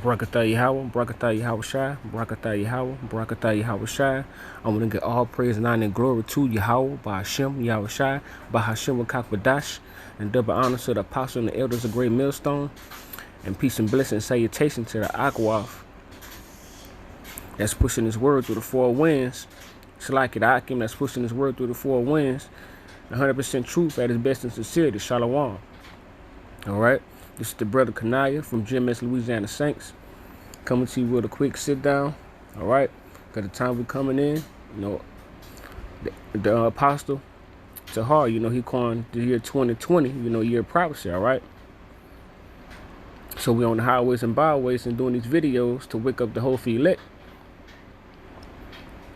Barakatah Yahweh, Barakatah Yahweh Shai, Barakatah Yahweh, Barakatah Yahweh Shai. I want to get all praise and honor and glory to Yahweh, by Hashem, Yahweh Shai, by Hashem Kakbadash, and double honor to the apostles and the elders of Great Millstone, and peace and blessing and salutation to the Akwaf that's pushing his word through the four winds. It's like it, Akim that's pushing his word through the four winds. 100% truth at his best and sincerity. Shalom. All right. This is the brother Kanaya from GMS Louisiana Saints, coming to you with a quick sit down. All right. Got the time we coming in. You know, the apostle Tahar, you know, he coined the year 2020, you know, year of prophecy. All right. So we on the highways and byways and doing these videos to wake up the whole elect.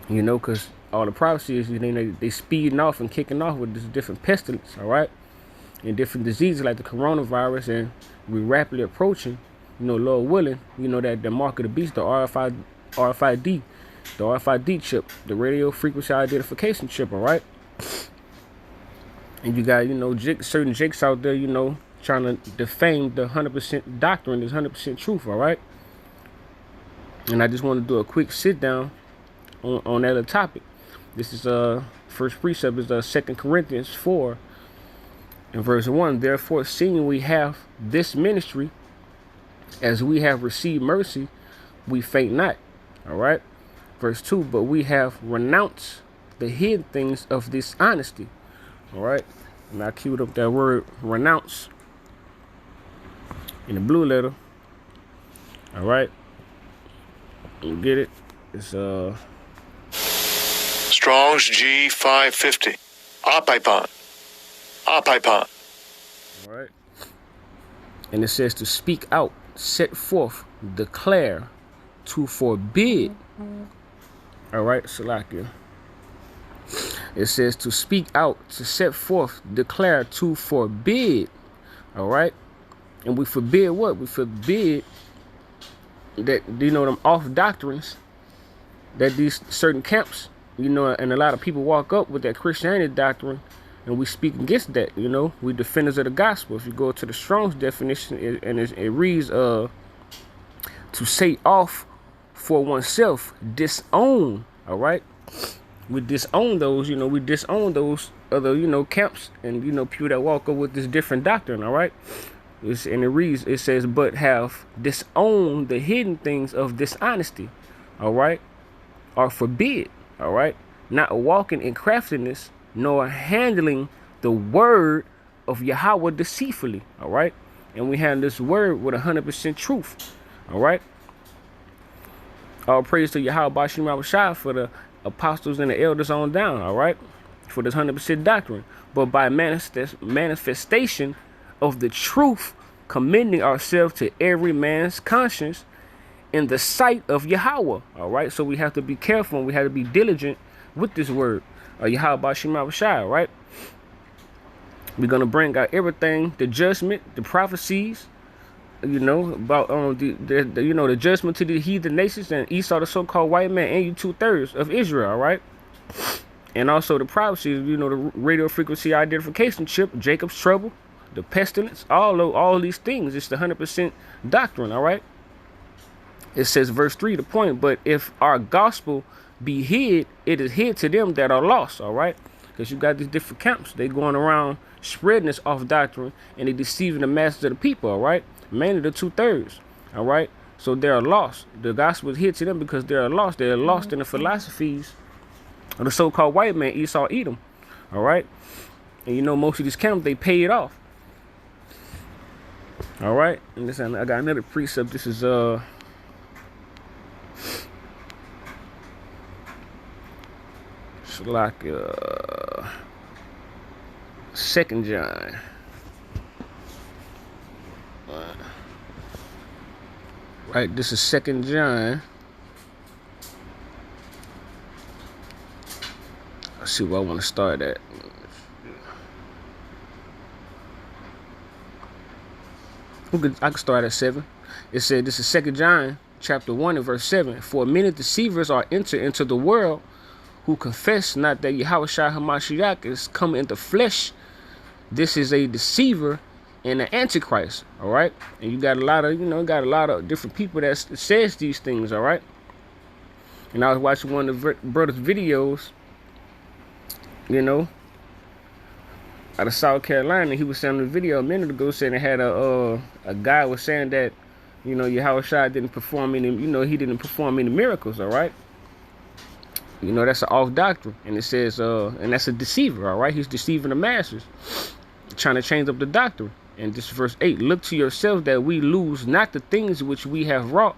You know, because all the prophecies, you know, they speeding off and kicking off with this different pestilence, all right? And different diseases like the coronavirus, and we rapidly approaching, you know, Lord willing, you know, that the mark of the beast, the RFID, the RFID chip, the radio frequency identification chip, all right? And you got, you know, certain jakes out there, you know, trying to defame the 100% doctrine, this 100% truth, all right? And I just want to do a quick sit down on that topic. This is first precept is 2 Corinthians 4 and verse 1. Therefore, seeing we have this ministry, as we have received mercy, we faint not. All right. Verse 2. But we have renounced the hidden things of dishonesty. All right. And I queued up that word renounce in the blue letter. All right. You get it. It's Strong's G550. Apaipan. All right. And it says to speak out, set forth, declare, to forbid. All right, Salakia. It says to speak out, to set forth, declare, to forbid. All right. And we forbid what? We forbid that, you know, them off doctrines that these certain camps, you know, and a lot of people walk up with that Christianity doctrine, and we speak against that. You know, we defenders of the gospel. If you go to the Strong's definition, it reads, to say off for oneself, disown. All right, we disown those. You know, we disown those other, you know, camps and, you know, people that walk up with this different doctrine. All right, and it reads, it says, but have disowned the hidden things of dishonesty. All right, or forbid. All right, not walking in craftiness, nor handling the word of Yahweh deceitfully. All right, and we have this word with 100% truth. All right, all praise to Yahweh Bashim Shai for the apostles and the elders on down. All right, for this 100% doctrine, but by manifestation of the truth, commending ourselves to every man's conscience in the sight of Yahweh. All right, so we have to be careful and we have to be diligent with this word, Yahweh Bashim Shai. Right, we're gonna bring out everything, the judgment, the prophecies, you know, about the you know, the judgment to the heathen nations and Esau, the so-called white man, and you 2/3 of Israel. All right, and also the prophecies, you know, the radio frequency identification chip, Jacob's trouble, the pestilence, all these things. It's the 100% doctrine. All right. It says, verse 3, the point, but if our gospel be hid, it is hid to them that are lost, all right? Because you got these different camps. They going around spreading this off doctrine, and they deceiving the masses of the people, all right? Mainly the 2/3, all right? So they are lost. The gospel is hid to them because they are lost. They are lost in the philosophies of the so-called white man, Esau, Edom, all right? And you know, most of these camps, they pay it off. All right? And this, I got another precept. This is, like 2 John. Right, this is 2 John. Let's see where I want to start at. I can start at 7. It said, this is 2 John chapter 1 and verse 7. For many deceivers are entered into the world, who confess not that Yahweh Shai HaMashiach is come in the flesh. This is a deceiver and the Antichrist. All right, and you got a lot of different people that says these things. All right, and I was watching one of the brothers' videos, out of South Carolina. He was saying in the video a minute ago, saying it had a guy was saying that, Yahushua didn't perform any, he didn't perform any miracles. All right. That's an off doctrine, and it says, and that's a deceiver. All right, he's deceiving the masses, trying to change up the doctrine. And this verse 8: look to yourselves that we lose not the things which we have wrought,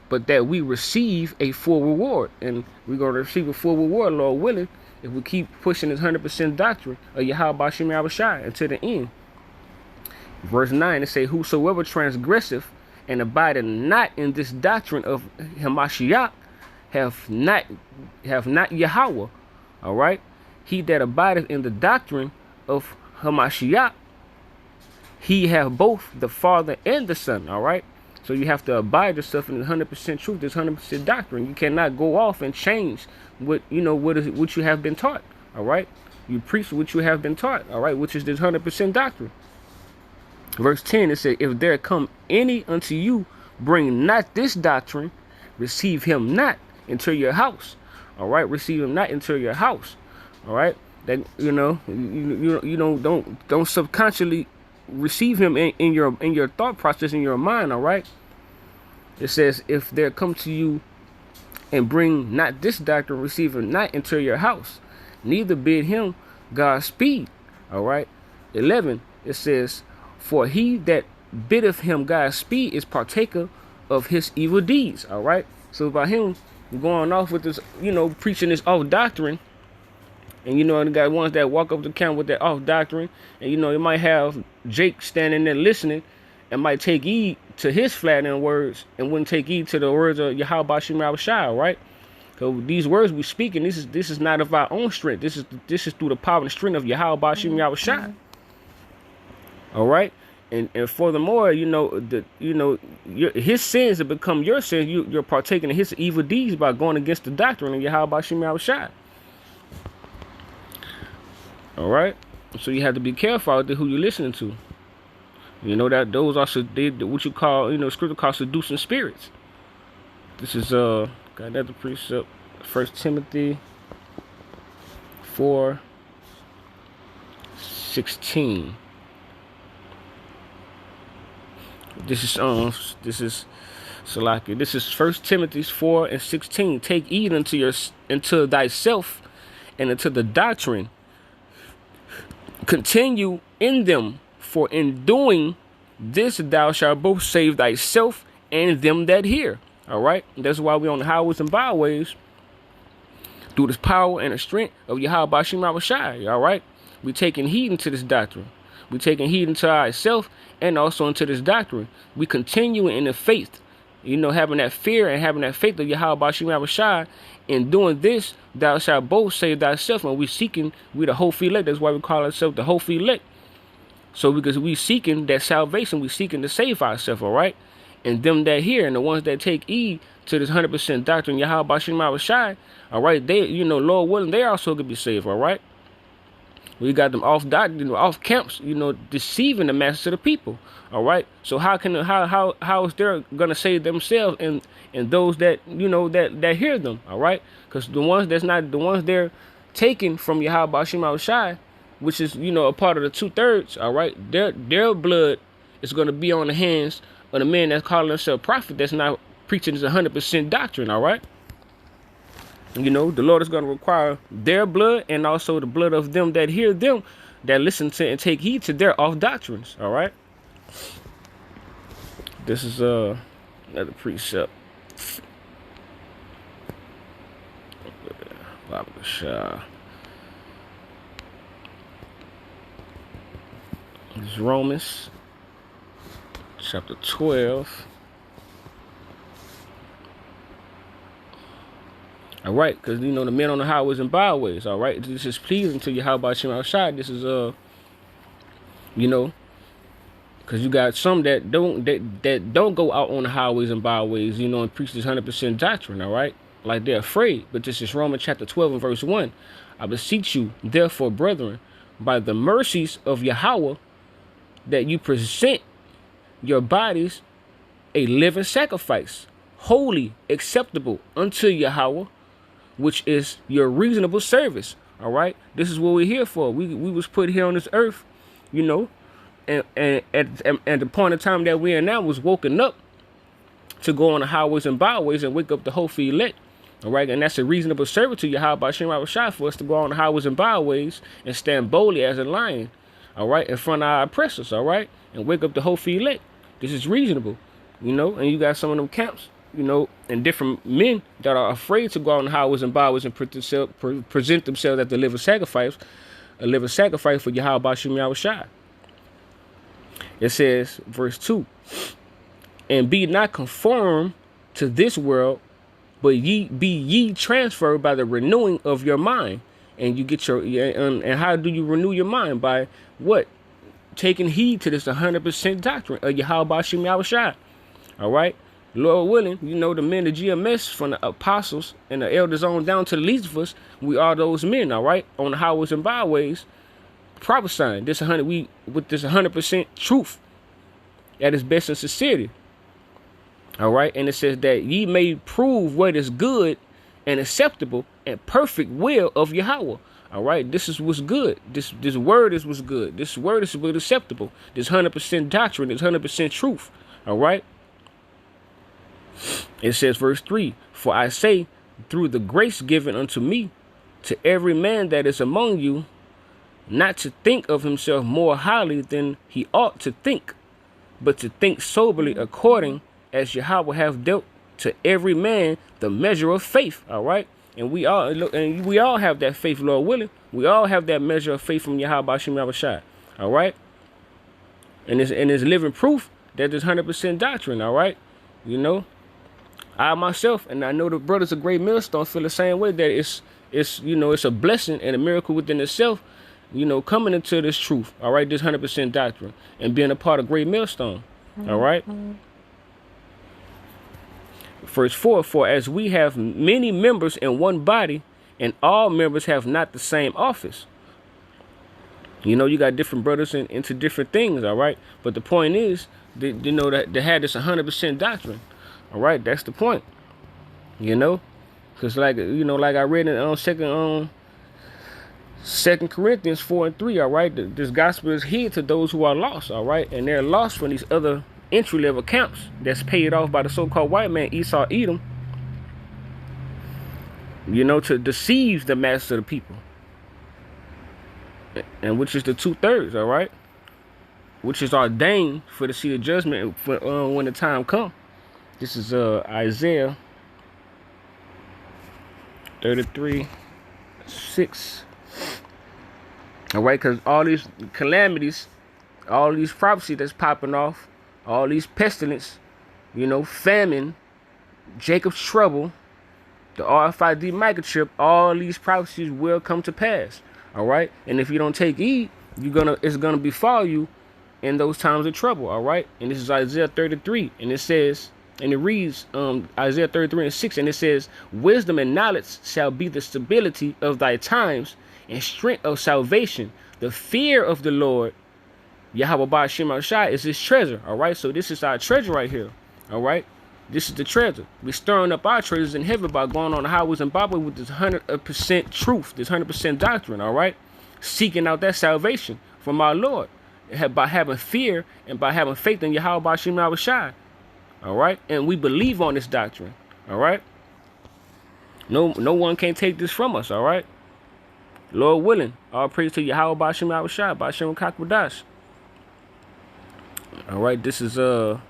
but that we receive a full reward. And we're going to receive a full reward, Lord willing, if we keep pushing this 100% doctrine of Yahweh Bashim Yahushua until the end. Verse 9, it say, whosoever transgresseth and abideth not in this doctrine of Hamashiach have not Yahweh. All right, he that abideth in the doctrine of Hamashiach, he have both the Father and the Son. All right, so you have to abide yourself in the 100% truth, this 100% doctrine. You cannot go off and change what you have been taught. All right, you preach what you have been taught. All right, which is this 100% doctrine. Verse 10, it says, if there come any unto you, bring not this doctrine, receive him not into your house. All right, receive him not into your house. All right, that don't subconsciously receive him in your thought process, in your mind. All right, it says, if there come to you and bring not this doctrine, receive him not into your house, neither bid him Godspeed. All right, 11, it says, for he that biddeth him Godspeed is partaker of his evil deeds. All right, so by him going off with this, preaching this off doctrine, and the got ones that walk up the camp with that off doctrine, and you might have Jake standing there listening and might take heed to his flat-end words and wouldn't take heed to the words of Yahweh Bashim Yahushua, right? So these words we speaking, this is not of our own strength. This is through the power and strength of Yahweh Bashim Yahushua. All right. And furthermore, his sins have become your sins. You're partaking of his evil deeds by going against the doctrine of Yahweh Bashim Yahushua. All right, so you have to be careful out there who you're listening to. That those are what you call, scripture calls seducing spirits. This is got another precept, 1 Timothy 4:16. This is Salaki. This is 1 Timothy 4:16. Take heed unto thyself and unto the doctrine. Continue in them, for in doing this thou shalt both save thyself and them that hear. All right, that's why we're on the highways and byways through this power and the strength of Yahweh Bashim Yahushua. All right, we taking heed into this doctrine. We taking heed into ourselves and also into this doctrine. We continue in the faith, having that fear and having that faith of Yahweh Bashim Yahushua. In doing this, thou shalt both save thyself. And we the whole elect. That's why we call ourselves the whole elect. So because we seeking that salvation, we seeking to save ourselves. All right, and them that hear and the ones that take heed to this 100% doctrine, Yahweh Bashim Yahushua. All right, they, Lord willing, they also could be saved. All right. We got them off doctrine, off camps, deceiving the masses of the people. All right. So how is they gonna save themselves and those that that hear them? All right. Because the ones they're taken from Yahweh Bashim Yahushua, which is a part of the 2/3. All right. Their blood is gonna be on the hands of the man that's calling himself prophet. That's not preaching this 100% doctrine. All right. The Lord is going to require their blood and also the blood of them that hear them, that listen to and take heed to their off doctrines. All right. This is another precept. This is Romans chapter 12. All right, because the men on the highways and byways. All right, this is pleasing to Yahweh Bashim Yahushua. This is because you got some that don't go out on the highways and byways, and preach this 100% doctrine. All right, like they're afraid. But this is Romans chapter 12 and verse 1. I beseech you, therefore, brethren, by the mercies of Yahweh, that you present your bodies a living sacrifice, holy, acceptable unto Yahweh, which is your reasonable service. All right, this is what we're here for. We was put here on this earth, you know, and at the point of time that we're in now was woken up to go on the highways and byways and wake up the whole elect. All right, and that's a reasonable service to Yahweh Bashem Rashai for us to go on the highways and byways and stand boldly as a lion, all right, in front of our oppressors, all right, and wake up the whole elect. This is reasonable, you know, and you got some of them camps, you know, and different men that are afraid to go on the highways and byways and present themselves as the living sacrifice, a living sacrifice for Yahweh Bashem Rashai. It says, verse 2, and be not conformed to this world, but be ye transferred by the renewing of your mind. And you get your, and how do you renew your mind? By what? Taking heed to this 100% doctrine of Yahweh Bashem Yahushua. All right? Lord willing, you know, the men of GMS, from the apostles and the elders on down to the least of us, we are those men, all right? On the highways and byways, prophesying this 100% truth at its best and sincerity. All right, and it says that ye may prove what is good and acceptable and perfect will of Yahweh. All right, this is what's good. This word is what's good. This word is what's acceptable. This 100% doctrine, this 100% truth. All right. It says, verse 3, for I say, through the grace given unto me, to every man that is among you, not to think of himself more highly than he ought to think, but to think soberly according as Yahweh have dealt to every man the measure of faith. All right, and we all have that faith, Lord willing. We all have that measure of faith from Yahweh Bashem Yahushua. All right, and it's living proof that there's 100% doctrine. All right, you know, I myself, and I know the brothers of Great Millstone feel the same way, that it's you know, it's a blessing and a miracle within itself, you know, coming into this truth. All right, this 100% doctrine and being a part of Great Millstone. All right. Verse 4, for as we have many members in one body, and all members have not the same office. You know, you got different brothers into different things, all right? But the point is, you know, that they had this 100% doctrine, all right? That's the point, you know? Because, like, you know, like I read in Second Corinthians 4 and 3, all right? This gospel is hid to those who are lost, all right? And they're lost from these other entry-level camps that's paid off by the so-called white man, Esau, Edom, you know, to deceive the mass of the people, and which is the 2/3, all right, which is ordained for the seat of judgment for, when the time comes. This is Isaiah 33:6. All right, because all these calamities, all these prophecies that's popping off, all these pestilence, you know, famine, Jacob's trouble, the RFID microchip, all these prophecies will come to pass. All right, and if you don't take heed, it's gonna befall you in those times of trouble. All right, and this is Isaiah 33, and it says, and it reads Isaiah 33:6, and it says, wisdom and knowledge shall be the stability of thy times, and strength of salvation. The fear of the Lord Yahweh Bashem Yahushua is his treasure. All right, so this is our treasure right here. All right, this is the treasure. We're stirring up our treasures in heaven by going on the highways and byways with this 100% truth, this 100% doctrine. All right, seeking out that salvation from our Lord by having fear and by having faith in Yahweh Bashem Yahushua. All right, and we believe on this doctrine. All right, no one can take this from us. All right, Lord willing, all praise to Yahweh Bashem Yahushua, Bashem Kakwadash. All right, this is 2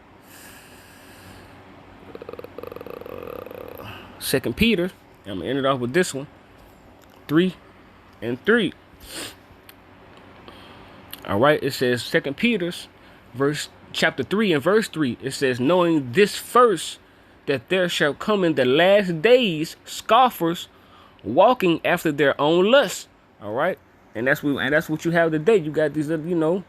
Peter. I'm gonna end it off with this one, 3 and 3. All right, it says 2 Peter's chapter 3 and verse 3. It says, knowing this first, that there shall come in the last days scoffers, walking after their own lusts. All right, and that's what you have today. You got these, you know.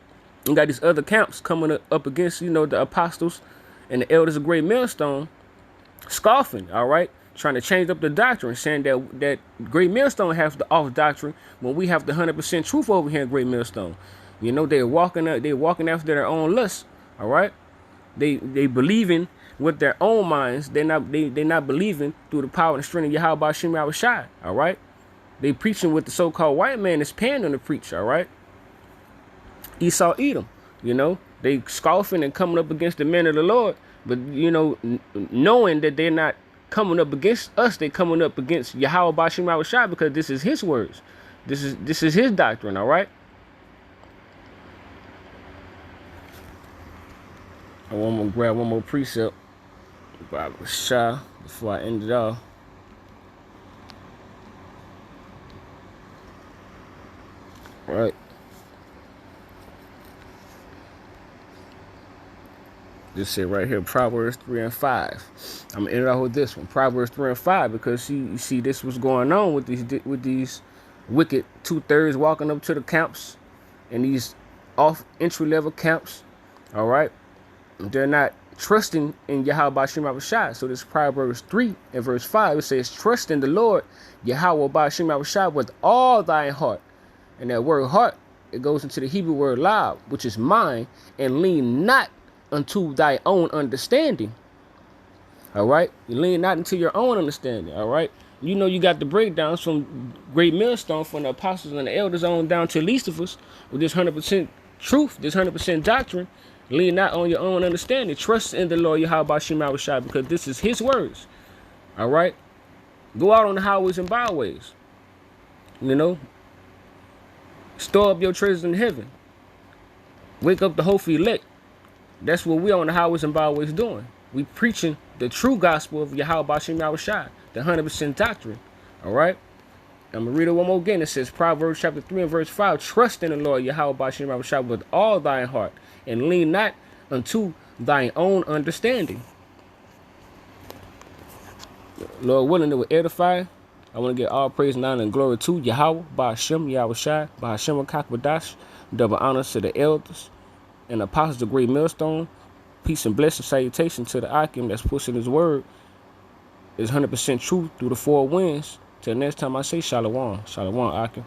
You got these other camps coming up against, you know, the apostles and the elders of Great Millstone, scoffing, all right, trying to change up the doctrine, saying that Great Millstone has the off doctrine when we have the 100% truth over here in Great Millstone. You know, they're walking after their own lust. All right, they believing with their own minds. They're not believing through the power and strength of Yahweh Hashem Yahushai. All right, they preaching with the so-called white man is paying them to preach. All right, Esau Edom. You know, they scoffing and coming up against the men of the Lord, but you know, knowing that they're not coming up against us, they coming up against Yahweh Hashem Yahushai, because this is his words. This is his doctrine. All right. I'm gonna grab one more precept before I end it off. All right. This shit right here, Proverbs 3 and 5. I'm gonna end it off with this one, Proverbs 3 and 5, because you see this was going on with these wicked 2/3 walking up to the camps and these off entry level camps. All right, they're not trusting in Yahweh Hashem Yahushai. So this Proverbs 3 and verse 5, it says, "Trust in the Lord Yahweh Hashem Yahushai with all thine heart." And that word heart, it goes into the Hebrew word lav, which is mind, and lean not unto thy own understanding. All right, you lean not into your own understanding. All right, you know, you got the breakdowns from Great Millstone, from the apostles and the elders on down to least of us, with this 100% truth, this 100% doctrine. Lean not on your own understanding. Trust in the Lord Yahweh Hashem Yahushai, because this is his words. All right, go out on the highways and byways. You know, store up your treasures in heaven. Wake up the hopeful elect. That's what we on the highways and byways doing. We preaching the true gospel of Yahweh Hashem Yahushai, the 100% doctrine. All right. I'm going to read it one more again. It says, Proverbs chapter 3 and verse 5, "Trust in the Lord Yahweh Hashem Yahushai with all thine heart, and lean not unto thine own understanding." Lord willing, it will edify. I want to get all praise and honor and glory to Yahweh Hashem Yahushai, Hashem Kakbadash. Double honors to the elders and apostles of Great Millstone. Peace and blessing, salutation to the Akim that's pushing his word. Is 100% truth through the four winds. Till next time I say Shalom. Shalom, Akim.